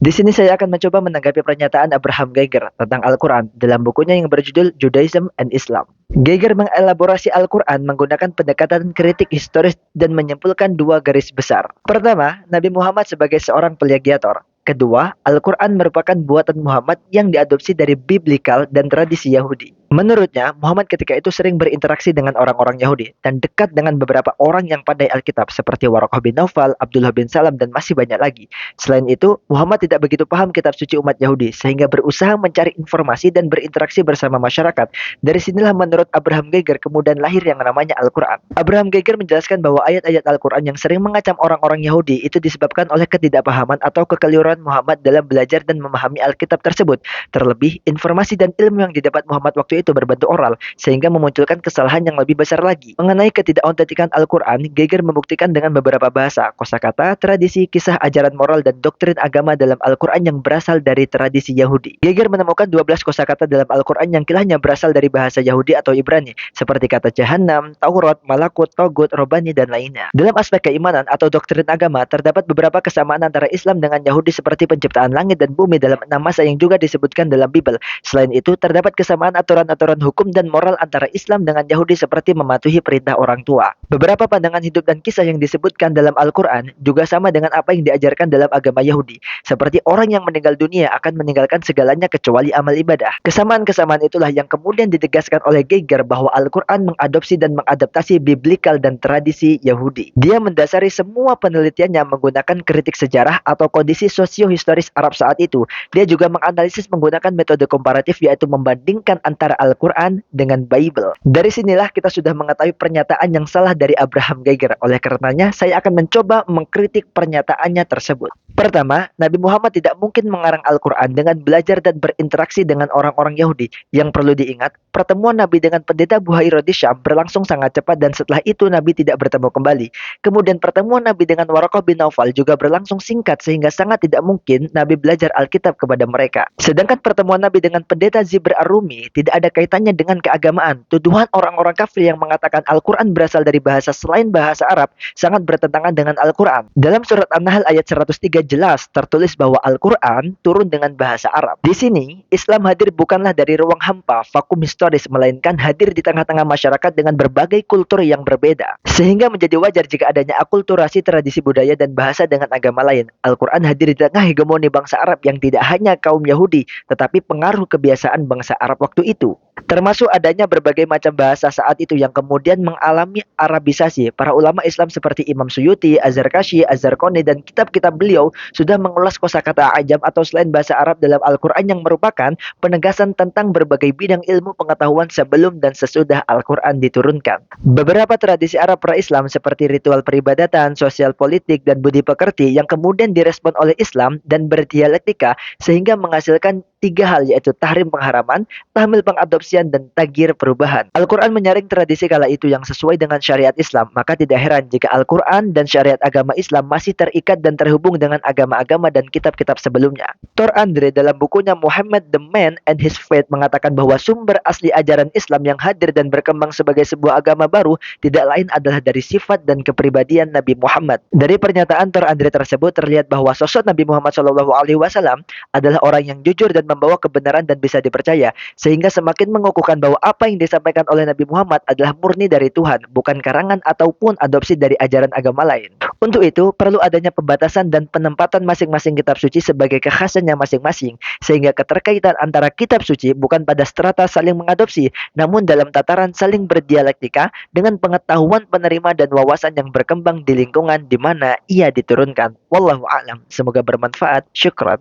Di sini saya akan mencoba menanggapi pernyataan Abraham Geiger tentang Al-Quran dalam bukunya yang berjudul Judaism and Islam. Geiger mengelaborasi Al-Quran menggunakan pendekatan kritik historis dan menyimpulkan dua garis besar. Pertama, Nabi Muhammad sebagai seorang plagiator. Kedua, Al-Quran merupakan buatan Muhammad yang diadopsi dari biblikal dan tradisi Yahudi. Menurutnya, Muhammad ketika itu sering berinteraksi dengan orang-orang Yahudi dan dekat dengan beberapa orang yang pandai Alkitab seperti Waraqah bin Naufal, Abdullah bin Salam, dan masih banyak lagi. Selain itu, Muhammad tidak begitu paham kitab suci umat Yahudi sehingga berusaha mencari informasi dan berinteraksi bersama masyarakat. Dari sinilah menurut Abraham Geiger kemudian lahir yang namanya Al-Quran. Abraham Geiger menjelaskan bahwa ayat-ayat Al-Quran yang sering mengacam orang-orang Yahudi itu disebabkan oleh ketidakpahaman atau kekeliruan Muhammad dalam belajar dan memahami Alkitab tersebut. Terlebih, informasi dan ilmu yang didapat Muhammad waktu itu berbentuk oral, sehingga memunculkan kesalahan yang lebih besar lagi. Mengenai ketidakontentikan Al-Quran, Geiger membuktikan dengan beberapa bahasa, kosakata, tradisi, kisah ajaran moral, dan doktrin agama dalam Al-Quran yang berasal dari tradisi Yahudi. Geiger menemukan 12 kosakata dalam Al-Quran yang kilahnya berasal dari bahasa Yahudi atau Ibrani, seperti kata Jahannam, Taurat, Malakut, Togut, Robani, dan lainnya. Dalam aspek keimanan atau doktrin agama, terdapat beberapa kesamaan antara Islam dengan Yahudi seperti penciptaan langit dan bumi dalam 6 masa yang juga disebutkan dalam Bible. Selain itu, terdapat kesamaan aturan-aturan hukum dan moral antara Islam dengan Yahudi seperti mematuhi perintah orang tua. Beberapa pandangan hidup dan kisah yang disebutkan dalam Al-Quran juga sama dengan apa yang diajarkan dalam agama Yahudi. Seperti orang yang meninggal dunia akan meninggalkan segalanya kecuali amal ibadah. Kesamaan-kesamaan itulah yang kemudian ditegaskan oleh Geiger bahwa Al-Quran mengadopsi dan mengadaptasi biblikal dan tradisi Yahudi. Dia mendasari semua penelitiannya menggunakan kritik sejarah atau kondisi sosio-historis Arab saat itu. Dia juga menganalisis menggunakan metode komparatif yaitu membandingkan antara Al-Quran dengan Bible. Dari sinilah kita sudah mengetahui pernyataan yang salah dari Abraham Geiger. Oleh karenanya, saya akan mencoba mengkritik pernyataannya tersebut. Pertama, Nabi Muhammad tidak mungkin mengarang Al-Quran dengan belajar dan berinteraksi dengan orang-orang Yahudi. Yang perlu diingat, pertemuan Nabi dengan pendeta Buhairah di Syam berlangsung sangat cepat dan setelah itu Nabi tidak bertemu kembali. Kemudian pertemuan Nabi dengan Waraqah bin Naufal juga berlangsung singkat sehingga sangat tidak mungkin Nabi belajar Alkitab kepada mereka. Sedangkan pertemuan Nabi dengan pendeta Zibr ar-Rumi tidak ada kaitannya dengan keagamaan. Tuduhan orang-orang kafir yang mengatakan Al-Quran berasal dari bahasa selain bahasa Arab sangat bertentangan dengan Al-Quran. Dalam surat An-Nahl ayat 103 jelas tertulis bahwa Al-Quran turun dengan bahasa Arab. Di sini, Islam hadir bukanlah dari ruang hampa, vakum historis, melainkan hadir di tengah-tengah masyarakat dengan berbagai kultur yang berbeda. Sehingga menjadi wajar jika adanya akulturasi tradisi budaya dan bahasa dengan agama lain. Al-Quran hadir di tengah hegemoni bangsa Arab yang tidak hanya kaum Yahudi, tetapi pengaruh kebiasaan bangsa Arab waktu itu. Termasuk adanya berbagai macam bahasa saat itu yang kemudian mengalami Arabisasi. Para ulama Islam seperti Imam Suyuti, Az-Zarkashi, Az-Zarqani, dan kitab-kitab beliau sudah mengulas kosakata ajam atau selain bahasa Arab dalam Al-Quran yang merupakan penegasan tentang berbagai bidang ilmu pengetahuan sebelum dan sesudah Al-Quran diturunkan. Beberapa tradisi Arab pra-Islam seperti ritual peribadatan, sosial politik, dan budi pekerti yang kemudian direspon oleh Islam dan berdialektika sehingga menghasilkan 3 hal yaitu tahrim pengharaman, tahmil pengadopsian, dan tagir perubahan. Al-Quran menyaring tradisi kala itu yang sesuai dengan syariat Islam, maka tidak heran jika Al-Quran dan syariat agama Islam masih terikat dan terhubung dengan agama-agama dan kitab-kitab sebelumnya. Thor Andre dalam bukunya Muhammad the Man and His Faith mengatakan bahwa sumber asli ajaran Islam yang hadir dan berkembang sebagai sebuah agama baru tidak lain adalah dari sifat dan kepribadian Nabi Muhammad. Dari pernyataan Thor Andre tersebut terlihat bahwa sosok Nabi Muhammad SAW adalah orang yang jujur dan membawa kebenaran dan bisa dipercaya, sehingga semakin mengukuhkan bahwa apa yang disampaikan oleh Nabi Muhammad adalah murni dari Tuhan, bukan karangan ataupun adopsi dari ajaran agama lain. Untuk itu, perlu adanya pembatasan dan penempatan masing-masing kitab suci sebagai kekhasannya masing-masing, sehingga keterkaitan antara kitab suci bukan pada strata saling mengadopsi, namun dalam tataran saling berdialektika dengan pengetahuan penerima dan wawasan yang berkembang di lingkungan di mana ia diturunkan. Wallahu a'lam. Semoga bermanfaat. Syukran.